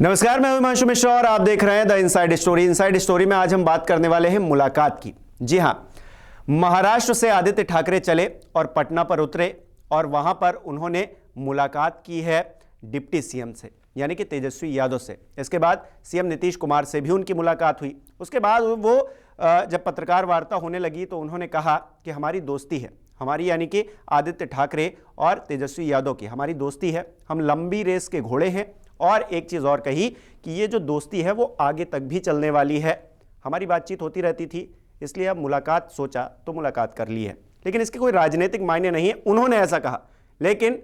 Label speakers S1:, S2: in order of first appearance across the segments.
S1: नमस्कार, मैं हिमांशु मिश्रा और आप देख रहे हैं the inside story. Inside story में आज हम बात करने वाले हैं मुलाकात की। जी हां, महाराष्ट्र से आदित्य ठाकरे चले और पटना पर उतरे और वहां पर उन्होंने मुलाकात की है डिप्टी सीएम से, यानी कि तेजस्वी यादव से। इसके बाद सीएम नीतीश कुमार से भी उनकी मुलाकात हुई। उसके बाद वो जब पत्रकार वार्ता होने लगी तो उन्होंने कहा कि हमारी दोस्ती है, हमारी यानी कि आदित्य ठाकरे और तेजस्वी यादव की हमारी दोस्ती है, हम लंबी रेस के घोड़े हैं। और एक चीज़ और कही कि ये जो दोस्ती है वो आगे तक भी चलने वाली है। हमारी बातचीत होती रहती थी, इसलिए अब मुलाकात सोचा तो मुलाकात कर ली है, लेकिन इसके कोई राजनीतिक मायने नहीं है, उन्होंने ऐसा कहा। लेकिन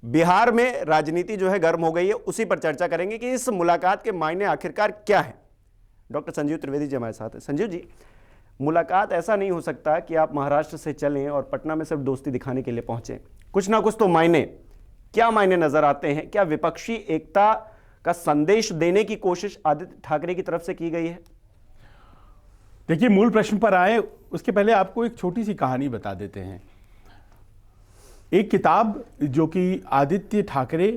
S1: बिहार में राजनीति जो है गर्म हो गई है, उसी पर चर्चा करेंगे कि इस मुलाकात के मायने आखिरकार क्या है। डॉक्टर संजीव त्रिवेदी जी हमारे साथ हैं। संजीव जी, मुलाकात ऐसा नहीं हो सकता कि आप महाराष्ट्र से चलें और पटना में सिर्फ दोस्ती दिखाने के लिए पहुंचे। कुछ ना कुछ तो मायने, क्या मायने नजर आते हैं? क्या विपक्षी एकता का संदेश देने की कोशिश आदित्य ठाकरे की तरफ से की गई है?
S2: देखिए, मूल प्रश्न पर आए उसके पहले आपको एक छोटी सी कहानी बता देते हैं। एक किताब जो कि आदित्य ठाकरे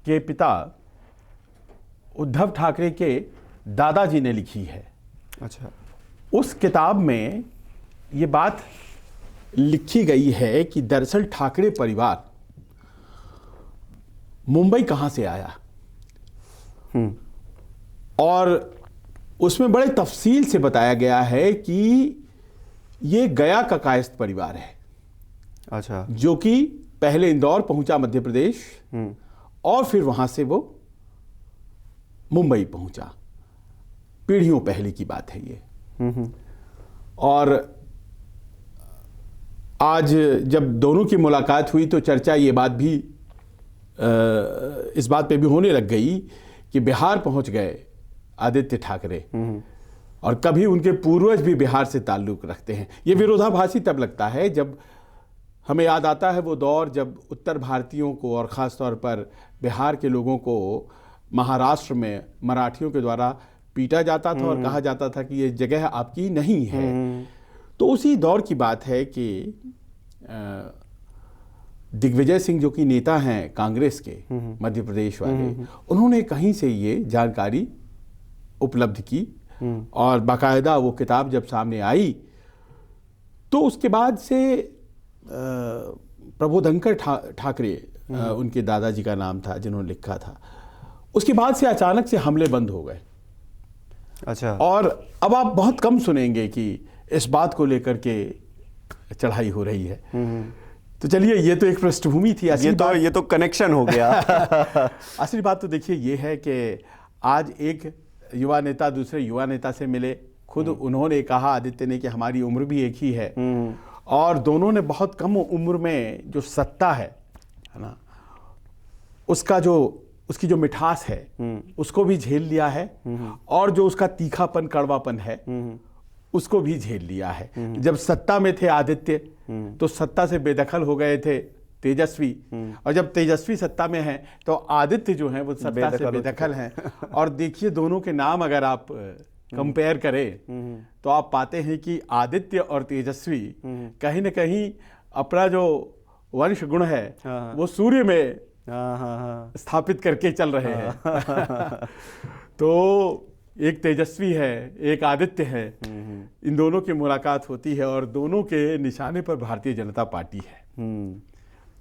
S2: के पिता उद्धव ठाकरे के दादाजी ने लिखी है।
S1: अच्छा।
S2: उस किताब में ये बात लिखी गई है कि दरअसल ठाकरे परिवार मुंबई कहां से आया, और उसमें बड़े तफसील से बताया गया है कि ये गया का कायस्थ परिवार है।
S1: अच्छा।
S2: जो कि पहले इंदौर पहुंचा मध्य प्रदेश, और फिर वहां से वो मुंबई पहुंचा। पीढ़ियों पहले की बात है ये। और आज जब दोनों की मुलाकात हुई तो चर्चा ये बात भी इस बात पे भी होने लग गई कि बिहार पहुंच गए आदित्य ठाकरे, और कभी उनके पूर्वज भी बिहार से ताल्लुक रखते हैं। ये विरोधाभासी तब लगता है जब हमें याद आता है वो दौर जब उत्तर भारतीयों को और ख़ास तौर पर बिहार के लोगों को महाराष्ट्र में मराठियों के द्वारा पीटा जाता था और कहा जाता था कि ये जगह आपकी नहीं है। तो उसी दौर की बात है कि दिग्विजय सिंह जो कि नेता हैं कांग्रेस के मध्य प्रदेश वाले, उन्होंने कहीं से ये जानकारी उपलब्ध की, और बाकायदा वो किताब जब सामने आई तो उसके बाद से प्रबोधनकर ठाकरे उनके दादाजी का नाम था जिन्होंने लिखा था, उसके बाद से अचानक से हमले बंद हो गए।
S1: अच्छा।
S2: और अब आप बहुत कम सुनेंगे कि इस बात को लेकर के चढ़ाई हो रही है। तो चलिए, ये तो एक पृष्ठभूमि थी।
S1: ये तो कनेक्शन हो गया।
S2: असली बात तो देखिए ये है कि आज एक युवा नेता दूसरे युवा नेता से मिले, खुद उन्होंने कहा आदित्य ने कि हमारी उम्र भी एक ही है, और दोनों ने बहुत कम उम्र में जो सत्ता है ना, उसकी जो मिठास है उसको भी झेल लिया है, और जो उसका तीखापन कड़वापन है उसको भी झेल लिया है। जब सत्ता में थे आदित्य तो सत्ता से बेदखल हो गए थे तेजस्वी, और जब तेजस्वी सत्ता में हैं तो आदित्य जो हैं वो सत्ता से बेदखल हैं। और देखिए, दोनों के नाम अगर आप कंपेयर करें तो आप पाते हैं कि आदित्य और तेजस्वी कहीं न कहीं अपना जो वंश गुण है वो सूर्य में स्थापित करके चल रहे हैं। तो एक तेजस्वी है, एक आदित्य है, इन दोनों की मुलाकात होती है और दोनों के निशाने पर भारतीय जनता पार्टी है।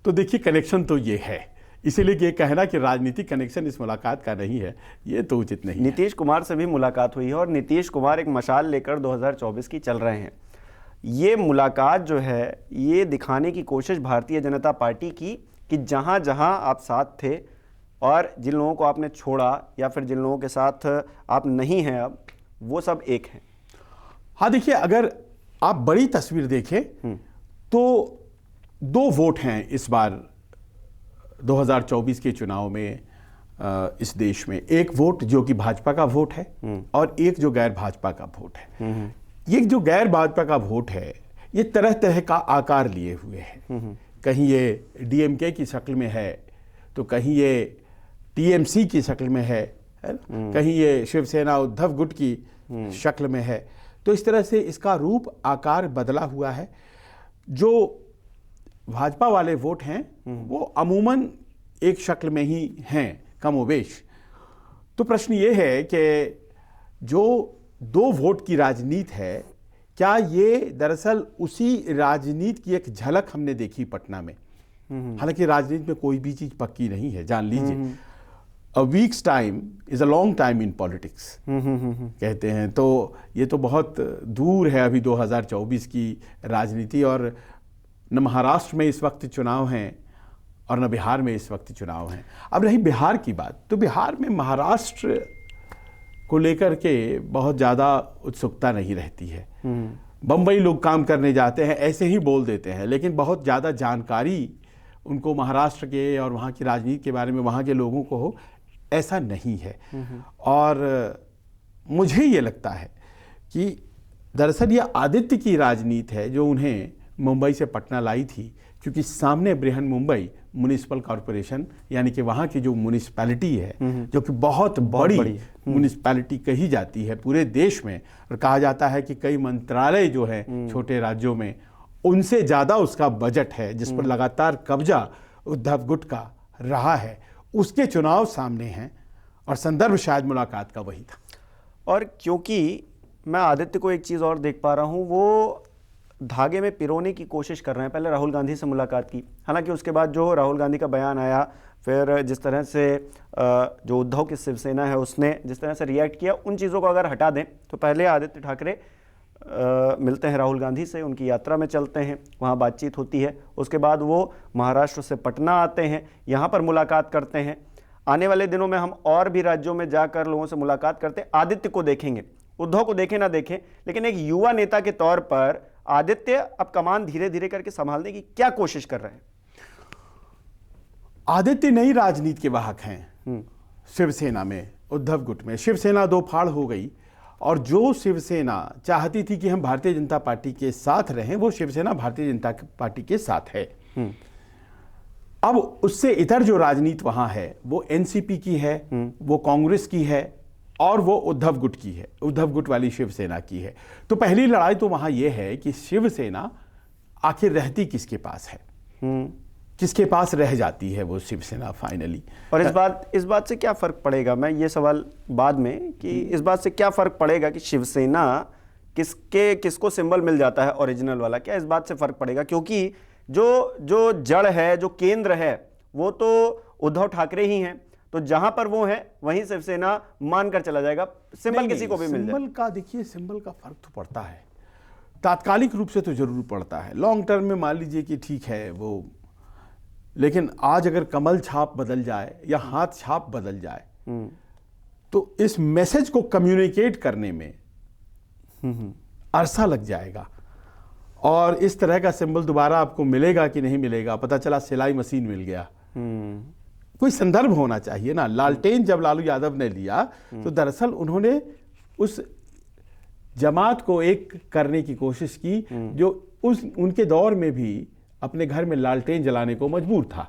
S2: तो देखिए, कनेक्शन तो ये है, इसीलिए ये कहना कि राजनीतिक कनेक्शन इस मुलाकात का नहीं है, ये तो उचित नहीं है।
S1: नीतीश कुमार से भी मुलाकात हुई है और नीतीश कुमार एक मशाल लेकर 2024 की चल रहे हैं। ये मुलाकात जो है ये दिखाने की कोशिश भारतीय जनता पार्टी की कि जहाँ जहाँ आप साथ थे और जिन लोगों को आपने छोड़ा या फिर जिन लोगों के साथ आप नहीं हैं अब, वो सब एक हैं।
S2: हाँ, देखिए, अगर आप बड़ी तस्वीर देखें तो 2 वोट हैं इस बार 2024 के चुनाव में इस देश में। एक वोट जो कि भाजपा का वोट है और एक जो गैर भाजपा का वोट है। ये जो गैर भाजपा का वोट है ये तरह तरह का आकार लिए हुए है। कहीं ये डीएमके की शक्ल में है, तो कहीं ये टीएमसी की शक्ल में है ना? कहीं ये शिवसेना उद्धव गुट की शक्ल में है। तो इस तरह से इसका रूप आकार बदला हुआ है। जो भाजपा वाले वोट हैं वो अमूमन एक शक्ल में ही हैं, कमोबेश। तो प्रश्न ये है कि जो 2 वोट की राजनीति है, क्या ये दरअसल उसी राजनीति की एक झलक हमने देखी पटना में? हालांकि राजनीति में कोई भी चीज पक्की नहीं है, जान लीजिए। A week's time is a long time in politics कहते हैं। तो ये तो बहुत दूर है अभी 2024 की राजनीति, और न महाराष्ट्र में इस वक्त चुनाव हैं और न बिहार में इस वक्त चुनाव हैं। अब रही बिहार की बात, तो बिहार में महाराष्ट्र को लेकर के बहुत ज़्यादा उत्सुकता नहीं रहती है। बम्बई लोग काम करने जाते हैं, ऐसे ही बोल देते हैं, लेकिन बहुत ज़्यादा जानकारी उनको महाराष्ट्र के और वहाँ की राजनीति के बारे में वहाँ के लोगों को हो, ऐसा नहीं है। और मुझे ये लगता है कि दरअसल ये आदित्य की राजनीति है जो उन्हें मुंबई से पटना लाई थी, क्योंकि सामने बृहन मुंबई म्युनिसिपल कॉरपोरेशन, यानी कि वहाँ की जो म्युनिसिपैलिटी है, जो कि बहुत बड़ी म्युनिसिपैलिटी कही जाती है पूरे देश में, और कहा जाता है कि कई मंत्रालय जो है छोटे राज्यों में, उनसे ज़्यादा उसका बजट है, जिस पर लगातार कब्जा उद्धव गुट का रहा है, उसके चुनाव सामने हैं, और संदर्भ शायद मुलाकात का वही था।
S1: और क्योंकि मैं आदित्य को एक चीज़ और देख पा रहा हूँ, वो धागे में पिरोने की कोशिश कर रहे हैं। पहले राहुल गांधी से मुलाकात की, हालांकि उसके बाद जो राहुल गांधी का बयान आया, फिर जिस तरह से जो उद्धव की शिवसेना है उसने जिस तरह से रिएक्ट किया, उन चीज़ों को अगर हटा दें तो पहले आदित्य ठाकरे मिलते हैं राहुल गांधी से, उनकी यात्रा में चलते हैं, वहाँ बातचीत होती है। उसके बाद वो महाराष्ट्र से पटना आते हैं, यहाँ पर मुलाकात करते हैं। आने वाले दिनों में हम और भी राज्यों में जाकर लोगों से मुलाकात करते हैं। आदित्य को देखेंगे, उद्धव को देखें ना देखें, लेकिन एक युवा नेता के तौर पर आदित्य अब कमान धीरे धीरे करके संभालने की क्या कोशिश कर रहे हैं?
S2: आदित्य नई राजनीति के वाहक हैं। शिवसेना में, उद्धव गुट में शिवसेना 2 फाड़ हो गई, और जो शिवसेना चाहती थी कि हम भारतीय जनता पार्टी के साथ रहें, वो शिवसेना भारतीय जनता पार्टी के साथ है। अब उससे इतर जो राजनीति वहां है वो एनसीपी की है, वो कांग्रेस की है, और वो उद्धव गुट की है, उद्धव गुट वाली शिवसेना की है। तो पहली लड़ाई तो वहां यह है कि शिवसेना आखिर रहती किसके पास है, किसके पास रह जाती है वो शिवसेना फाइनली।
S1: और इस बात से क्या फर्क पड़ेगा, मैं ये सवाल बाद में, कि इस बात से क्या फर्क पड़ेगा कि शिवसेना किसको सिंबल मिल जाता है ओरिजिनल वाला, क्या इस बात से फर्क पड़ेगा? क्योंकि जो जड़ है, जो केंद्र है, वो तो उद्धव ठाकरे ही हैं, तो जहां पर वो है वहीं शिवसेना मानकर चला जाएगा, सिंबल किसी को भी मिल जाए।
S2: सिंबल का देखिए, सिंबल का फर्क तो पड़ता है, तात्कालिक रूप से तो जरूर पड़ता है। लॉन्ग टर्म में मान लीजिए कि ठीक है वो, लेकिन आज अगर कमल छाप बदल जाए या हाथ छाप बदल जाए, तो इस मैसेज को कम्युनिकेट करने में अरसा लग जाएगा, और इस तरह का सिंबल दोबारा आपको मिलेगा कि नहीं मिलेगा, पता चला सिलाई मशीन मिल गया। कोई संदर्भ होना चाहिए ना। लालटेन जब लालू यादव ने लिया, तो दरअसल उन्होंने उस जमात को एक करने की कोशिश की जो उनके दौर में भी अपने घर में लालटेन जलाने को मजबूर था,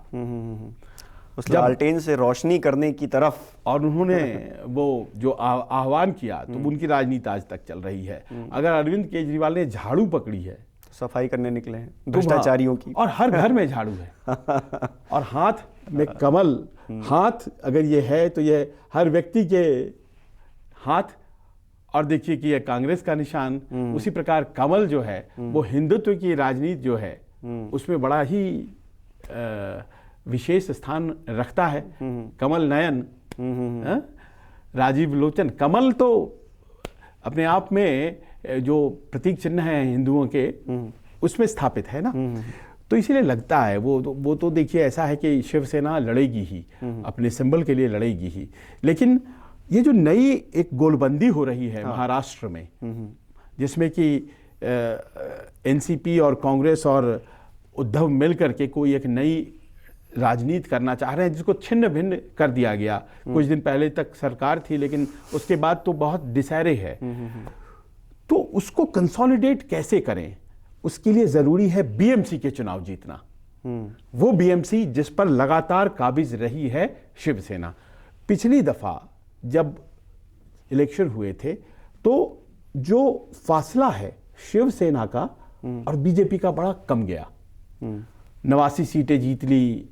S1: उस लालटेन से रोशनी करने की तरफ।
S2: और उन्होंने वो जो आह्वान किया, तो उनकी राजनीति आज तक चल रही है। अगर अरविंद केजरीवाल ने झाड़ू पकड़ी है,
S1: सफाई करने निकले हैं भ्रष्टाचारियों की,
S2: और हर घर में झाड़ू है, और हाथ में कमल, हाथ अगर ये है तो ये हर व्यक्ति के हाथ, और देखिए कि ये कांग्रेस का निशान, उसी प्रकार कमल जो है वो हिंदुत्व की राजनीति जो है उसमें बड़ा ही विशेष स्थान रखता है। कमल नयन, राजीव लोचन, कमल तो अपने आप में जो प्रतीक चिन्ह है हिंदुओं के, उसमें स्थापित है ना। तो इसीलिए लगता है वो तो देखिए ऐसा है कि शिवसेना लड़ेगी ही, अपने सिंबल के लिए लड़ेगी ही। लेकिन ये जो नई एक गोलबंदी हो रही है महाराष्ट्र में, जिसमें कि एनसीपी और कांग्रेस और उद्धव मिलकर के कोई एक नई राजनीति करना चाह रहे हैं, जिसको छिन्न भिन्न कर दिया गया। कुछ दिन पहले तक सरकार थी, लेकिन उसके बाद तो बहुत डिसहरे है। तो उसको कंसोलिडेट कैसे करें, उसके लिए जरूरी है बीएमसी के चुनाव जीतना। वो बीएमसी जिस पर लगातार काबिज रही है शिवसेना। पिछली दफा जब इलेक्शन हुए थे, तो जो फासला है शिवसेना का और बीजेपी का बड़ा कम गया। 89 सीटें जीत ली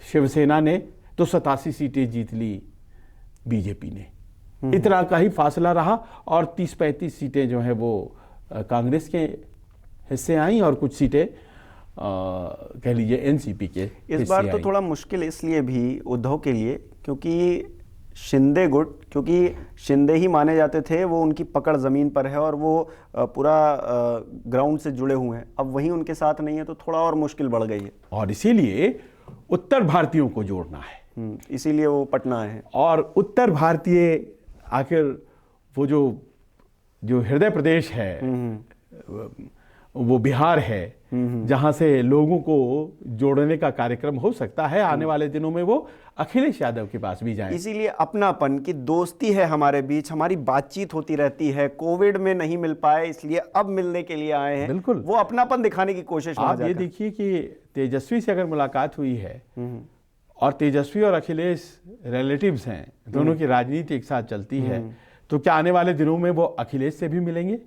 S2: शिवसेना ने, तो 87 सीटें जीत ली बीजेपी ने। इतना का ही फासला रहा और 30-35 सीटें जो है वो कांग्रेस के हिस्से आई और कुछ सीटें कह लीजिए एनसीपी के
S1: इस बार तो थोड़ा मुश्किल इसलिए भी उद्धव के लिए क्योंकि शिंदे गुट, क्योंकि शिंदे ही माने जाते थे, वो उनकी पकड़ ज़मीन पर है और वो पूरा ग्राउंड से जुड़े हुए हैं। अब वहीं उनके साथ नहीं है तो थोड़ा और मुश्किल बढ़ गई है और
S2: इसीलिए उत्तर भारतीयों को जोड़ना है,
S1: इसीलिए वो पटना है।
S2: और उत्तर भारतीय आखिर वो जो हृदय प्रदेश है वो बिहार है, जहां से लोगों को जोड़ने का कार्यक्रम हो सकता है। आने वाले दिनों में वो अखिलेश यादव के पास भी जाएं।
S1: इसीलिए अपनापन की दोस्ती है हमारे बीच, हमारी बातचीत होती रहती है। कोविड में नहीं मिल पाए इसलिए अब मिलने के लिए आए हैं।
S2: बिल्कुल,
S1: वो अपनापन दिखाने की कोशिश।
S2: आप ये देखिए कि तेजस्वी से अगर मुलाकात हुई है और तेजस्वी और अखिलेश रिलेटिव्स हैं, दोनों की राजनीति एक साथ चलती है, तो क्या आने वाले दिनों में वो अखिलेश से भी मिलेंगे?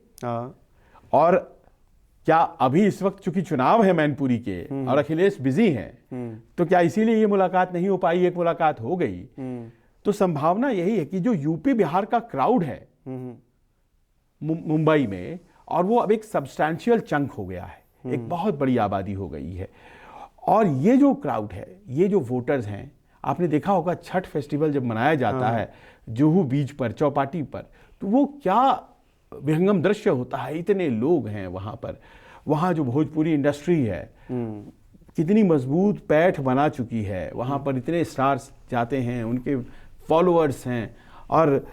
S2: और क्या अभी इस वक्त चूंकि चुनाव है मैनपुरी के और अखिलेश बिजी हैं, तो क्या इसीलिए ये मुलाकात नहीं हो पाई? एक मुलाकात हो गई तो संभावना यही है कि जो यूपी बिहार का क्राउड है मुंबई में, और वो अब एक सब्सटैंशियल चंक हो गया है, एक बहुत बड़ी आबादी हो गई है। और ये जो क्राउड है, ये जो वोटर्स हैं, आपने देखा होगा छठ फेस्टिवल जब मनाया जाता है जुहू बीच पर, चौपाटी पर, तो वो क्या विहंगम दृश्य होता है। इतने लोग हैं वहां पर, वहां जो भोजपुरी इंडस्ट्री है कितनी मजबूत पैठ बना चुकी है, वहां पर इतने स्टार्स जाते हैं, उनके फॉलोअर्स हैं, और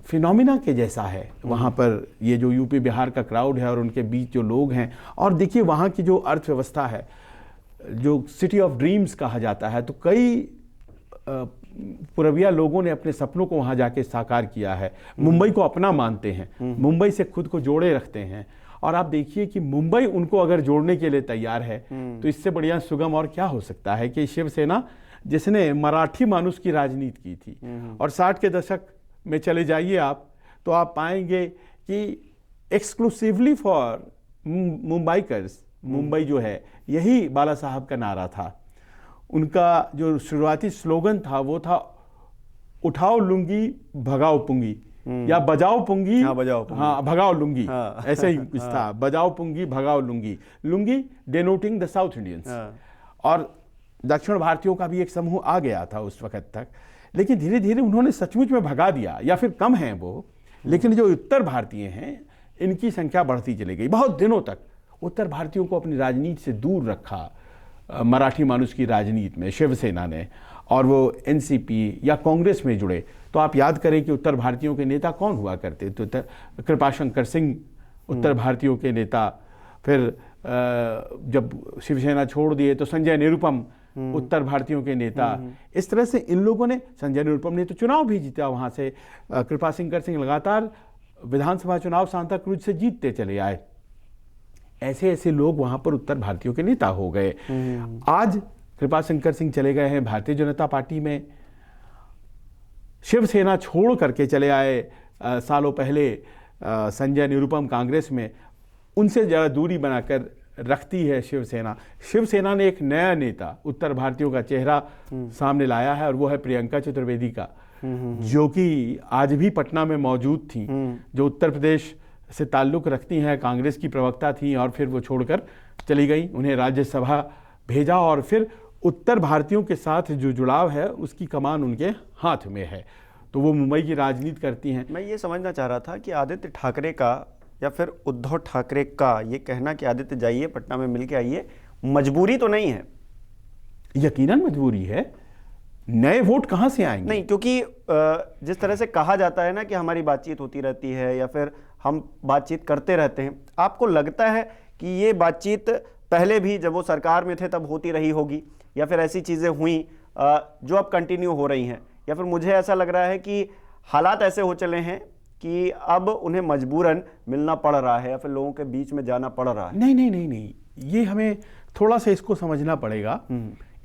S2: फिनोमिना के जैसा है वहाँ पर ये जो यूपी बिहार का क्राउड है और उनके बीच जो लोग हैं। और देखिए वहाँ की जो अर्थव्यवस्था है, जो सिटी ऑफ ड्रीम्स कहा जाता है, तो कई पूर्विया लोगों ने अपने सपनों को वहाँ जाके साकार किया है, मुंबई को अपना मानते हैं, मुंबई से खुद को जोड़े रखते हैं। और आप देखिए कि मुंबई उनको अगर जोड़ने के लिए तैयार है तो इससे बढ़िया सुगम और क्या हो सकता है कि शिवसेना, जिसने मराठी मानुष की राजनीति की थी, और 60 के दशक में चले जाइए आप तो आप पाएंगे कि एक्सक्लूसिवली फॉर मुंबईकर्स, मुंबई जो है यही बाला साहब का नारा था। उनका जो शुरुआती स्लोगन था वो था उठाओ लुंगी भगाओ पुंगी, या बजाओ पुंगी, हाँ भगाओ लुंगी, ऐसे ही कुछ था, बजाओ पुंगी भगाओ lungi, lungi denoting the South Indians. और दक्षिण भारतीयों का भी एक समूह आ गया था उस वक्त तक, लेकिन धीरे धीरे उन्होंने सचमुच में भगा दिया, या फिर कम हैं वो, लेकिन जो उत्तर भारतीय हैं इनकी संख्या बढ़ती चली गई। बहुत दिनों तक उत्तर भारतीयों को अपनी राजनीति से दूर रखा मराठी मानुष की राजनीति में शिवसेना ने, और वो एनसीपी या कांग्रेस में जुड़े। तो आप याद करें कि उत्तर भारतीयों के नेता कौन हुआ करते, तो कृपाशंकर सिंह उत्तर भारतीयों के नेता, फिर जब शिवसेना छोड़ दिए तो संजय निरुपम उत्तर भारतीयों के नेता। इस तरह से इन लोगों ने, संजय निरुपम ने तो चुनाव भी जीता वहां से, कृपाशंकर सिंह लगातार विधानसभा चुनाव सांता क्रूज से जीतते चले आए। ऐसे ऐसे लोग वहां पर उत्तर भारतीयों के नेता हो गए। आज कृपाशंकर सिंह चले गए हैं भारतीय जनता पार्टी में, शिवसेना छोड़ करके चले आए सालों पहले संजय निरुपम कांग्रेस में। उनसे ज़रा दूरी बनाकर रखती है शिवसेना। शिवसेना ने एक नया नेता, उत्तर भारतीयों का चेहरा सामने लाया है, और वो है प्रियंका चतुर्वेदी का, जो कि आज भी पटना में मौजूद थी, जो उत्तर प्रदेश से ताल्लुक़ रखती हैं, कांग्रेस की प्रवक्ता थी, और फिर वो छोड़कर चली गई। उन्हें राज्यसभा भेजा और फिर उत्तर भारतीयों के साथ जो जुड़ाव है उसकी कमान उनके हाथ में है, तो वो मुंबई की राजनीति करती हैं।
S1: मैं ये समझना चाह रहा था कि आदित्य ठाकरे का या फिर उद्धव ठाकरे का ये कहना कि आदित्य जाइए पटना में मिल के आइए, मजबूरी तो नहीं है?
S2: यकीनन मजबूरी है, नए वोट कहां से आएंगे?
S1: नहीं, क्योंकि जिस तरह से कहा जाता है ना कि हमारी बातचीत होती रहती है या फिर हम बातचीत करते रहते हैं, आपको लगता है कि ये बातचीत पहले भी जब वो सरकार में थे तब होती रही होगी, या फिर ऐसी चीज़ें हुई जो अब कंटिन्यू हो रही हैं, या फिर मुझे ऐसा लग रहा है कि हालात ऐसे हो चले हैं कि अब उन्हें मजबूरन मिलना पड़ रहा है या फिर लोगों के बीच में जाना पड़ रहा है?
S2: नहीं नहीं नहीं नहीं, ये हमें थोड़ा सा इसको समझना पड़ेगा।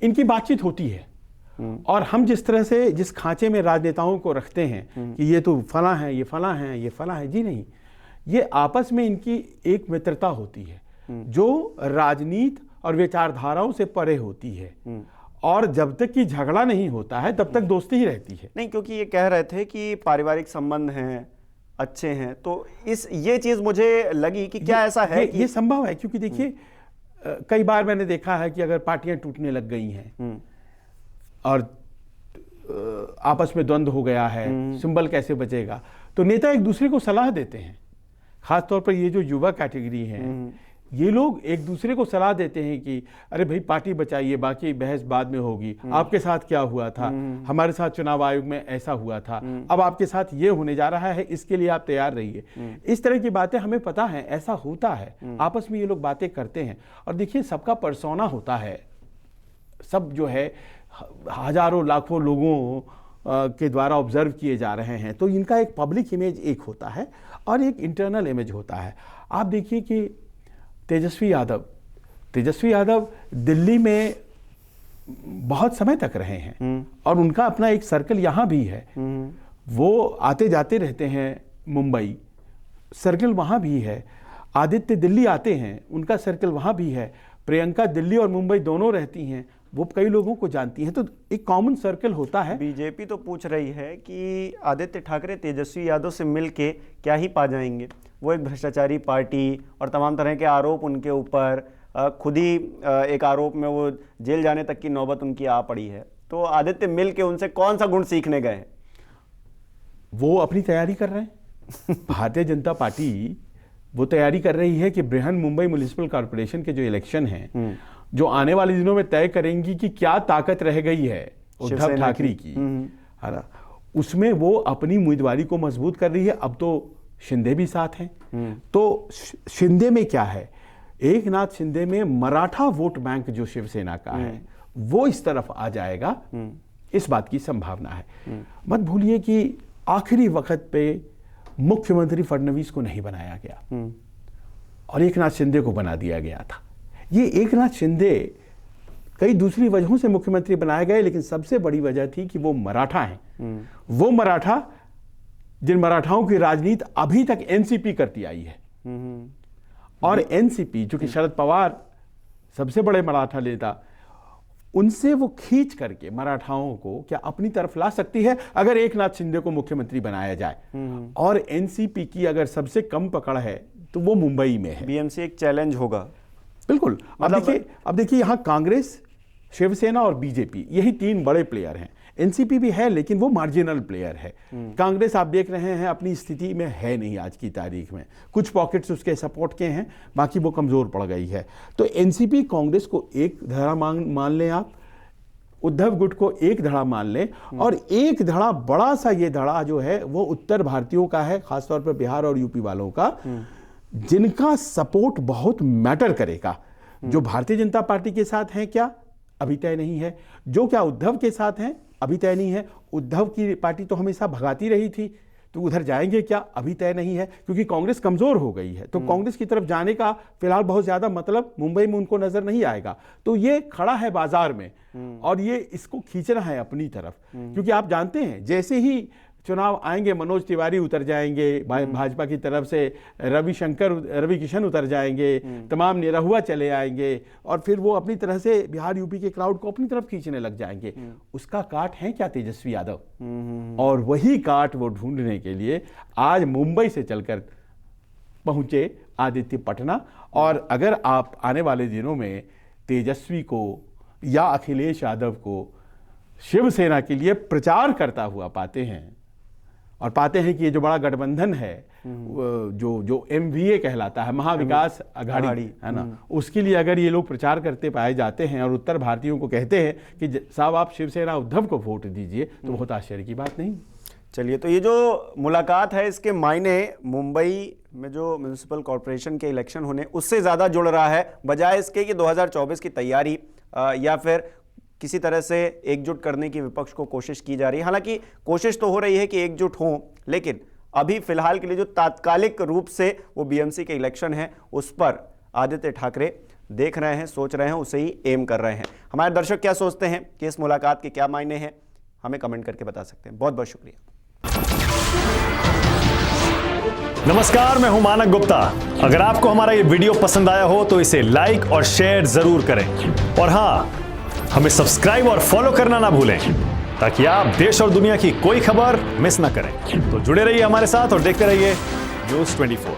S2: इनकी बातचीत होती है, और हम जिस तरह से जिस खांचे में राजनेताओं को रखते हैं कि ये तो फला है, ये फला है, ये फला है, जी नहीं, ये आपस में इनकी एक मित्रता होती है जो राजनीति और विचारधाराओं से परे होती है। और जब तक कि झगड़ा नहीं होता है तब तक दोस्ती ही रहती है।
S1: नहीं, क्योंकि ये कह रहे थे कि पारिवारिक संबंध हैं, अच्छे हैं, तो ये चीज मुझे लगी कि क्या ऐसा है कि
S2: ये संभव है, क्योंकि देखिए कई बार मैंने देखा है कि अगर पार्टियां टूटने लग गई हैं और आपस में द्वंद्व हो गया है, सिंबल कैसे बचेगा, तो नेता एक दूसरे को सलाह देते हैं। खासतौर पर ये जो युवा कैटेगरी है, ये लोग एक दूसरे को सलाह देते हैं कि अरे भाई पार्टी बचाइए, बाकी बहस बाद में होगी, आपके साथ क्या हुआ था, हमारे साथ चुनाव आयोग में ऐसा हुआ था, अब आपके साथ ये होने जा रहा है, इसके लिए आप तैयार रहिए। इस तरह की बातें हमें पता है, ऐसा होता है, आपस में ये लोग बातें करते हैं। और देखिए सबका पर्सोना होता है, सब जो है हजारों लाखों लोगों के द्वारा ऑब्जर्व किए जा रहे हैं, तो इनका एक पब्लिक इमेज एक होता है और एक इंटरनल इमेज होता है। आप देखिए कि तेजस्वी यादव दिल्ली में बहुत समय तक रहे हैं और उनका अपना एक सर्कल यहाँ भी है। वो आते जाते रहते हैं मुंबई, सर्कल वहाँ भी है। आदित्य दिल्ली आते हैं, उनका सर्कल वहाँ भी है। प्रियंका दिल्ली और मुंबई दोनों रहती हैं, वो कई लोगों को जानती हैं, तो एक कॉमन सर्कल होता है।
S1: बीजेपी तो पूछ रही है कि आदित्य ठाकरे तेजस्वी यादव से मिलके क्या ही पा जाएंगे, वो एक भ्रष्टाचारी पार्टी और तमाम तरह के आरोप उनके ऊपर, खुद ही एक आरोप में वो जेल जाने तक की नौबत उनकी आ पड़ी है। तो आदित्य मिल के उनसे कौन सा गुण सीखने गए हैं?
S2: वो अपनी तैयारी कर रहे हैं। भारतीय जनता पार्टी वो तैयारी कर रही है कि बृहन मुंबई म्युनिसिपल कॉर्पोरेशन के जो इलेक्शन हैं, जो आने वाले दिनों में तय करेंगी कि क्या ताकत रह गई है उद्धव ठाकरे की, है ना, उसमें वो अपनी उम्मीदवारी को मजबूत कर रही है। अब तो शिंदे भी साथ हैं, तो शिंदे में क्या है, एक नाथ शिंदे में मराठा वोट बैंक जो शिवसेना का है वो इस तरफ आ जाएगा, इस बात की संभावना है। मत भूलिए कि आखिरी वक्त पे मुख्यमंत्री फडणवीस को नहीं बनाया गया और एक नाथ शिंदे को बना दिया गया था। ये एक नाथ शिंदे कई दूसरी वजहों से मुख्यमंत्री बनाए गए, लेकिन सबसे बड़ी वजह थी कि वो मराठा हैं। वो मराठा जिन मराठाओं की राजनीति अभी तक एनसीपी करती आई है, और एनसीपी जो कि शरद पवार सबसे बड़े मराठा नेता, उनसे वो खींच करके मराठाओं को क्या अपनी तरफ ला सकती है अगर एक नाथ शिंदे को मुख्यमंत्री बनाया जाए। और एनसीपी की अगर सबसे कम पकड़ है तो वो मुंबई में है।
S1: बीएमसी एक चैलेंज होगा,
S2: बिल्कुल। अब देखिए यहाँ कांग्रेस, शिवसेना और बीजेपी, यही तीन बड़े प्लेयर हैं। एनसीपी भी है लेकिन वो मार्जिनल प्लेयर है। कांग्रेस आप देख रहे हैं अपनी स्थिति में है नहीं आज की तारीख में, कुछ पॉकेट्स उसके सपोर्ट के हैं, बाकी वो कमजोर पड़ गई है। तो एनसीपी कांग्रेस को एक धड़ा मान लें आप, उद्धव गुट को एक धड़ा मान लें, और एक धड़ा बड़ा सा ये धड़ा जो है वो उत्तर भारतीयों का है, खासतौर पर बिहार और यूपी वालों का, जिनका सपोर्ट बहुत मैटर करेगा। जो भारतीय जनता पार्टी के साथ हैं क्या अभी तय नहीं है, जो क्या उद्धव के साथ हैं अभी तय नहीं है। उद्धव की पार्टी तो हमेशा भगाती रही थी, तो उधर जाएंगे क्या अभी तय नहीं है, क्योंकि कांग्रेस कमजोर हो गई है। तो कांग्रेस की तरफ जाने का फिलहाल बहुत ज्यादा मतलब मुंबई में उनको नजर नहीं आएगा। तो ये खड़ा है बाजार में और ये इसको खींचना है अपनी तरफ, क्योंकि आप जानते हैं जैसे ही चुनाव आएंगे मनोज तिवारी उतर जाएंगे, भाजपा की तरफ से रवि किशन उतर जाएंगे, तमाम निरहुआ चले आएंगे, और फिर वो अपनी तरह से बिहार यूपी के क्राउड को अपनी तरफ खींचने लग जाएंगे। उसका काट है क्या तेजस्वी यादव, और वही काट वो ढूंढने के लिए आज मुंबई से चलकर पहुंचे आदित्य पटना। और अगर आप आने वाले दिनों में तेजस्वी को या अखिलेश यादव को शिवसेना के लिए प्रचार करता हुआ पाते हैं, और पाते हैं कि ये जो बड़ा गठबंधन है जो MVA कहलाता है, महाविकास आघाड़ी, है ना, उसके लिए अगर ये लोग प्रचार करते पाए जाते हैं और उत्तर भारतीयों को कहते हैं कि साहब आप शिवसेना उद्धव को वोट दीजिए, तो बहुत आश्चर्य की बात नहीं।
S1: चलिए, तो ये जो मुलाकात है इसके मायने मुंबई में जो म्युनिसिपल कॉर्पोरेशन के इलेक्शन होने उससे ज़्यादा जुड़ रहा है, बजाय इसके कि 2024 की तैयारी या फिर किसी तरह से एकजुट करने की विपक्ष को कोशिश की जा रही है। हालांकि कोशिश तो हो रही है कि एकजुट हो, लेकिन अभी फिलहाल के लिए जो तात्कालिक रूप से वो बीएमसी के इलेक्शन है उस पर आदित्य ठाकरे देख रहे हैं, सोच रहे हैं, उसे ही एम कर रहे हैं। हमारे दर्शक क्या सोचते हैं कि इस मुलाकात के क्या मायने हैं, हमें कमेंट करके बता सकते हैं। बहुत बहुत शुक्रिया।
S3: नमस्कार, मैं हूं मानक गुप्ता। अगर आपको हमारा ये वीडियो पसंद आया हो तो इसे लाइक और शेयर जरूर करें, और हां, हमें सब्सक्राइब और फॉलो करना ना भूलें ताकि आप देश और दुनिया की कोई खबर मिस ना करें। तो जुड़े रहिए हमारे साथ और देखते रहिए News 24।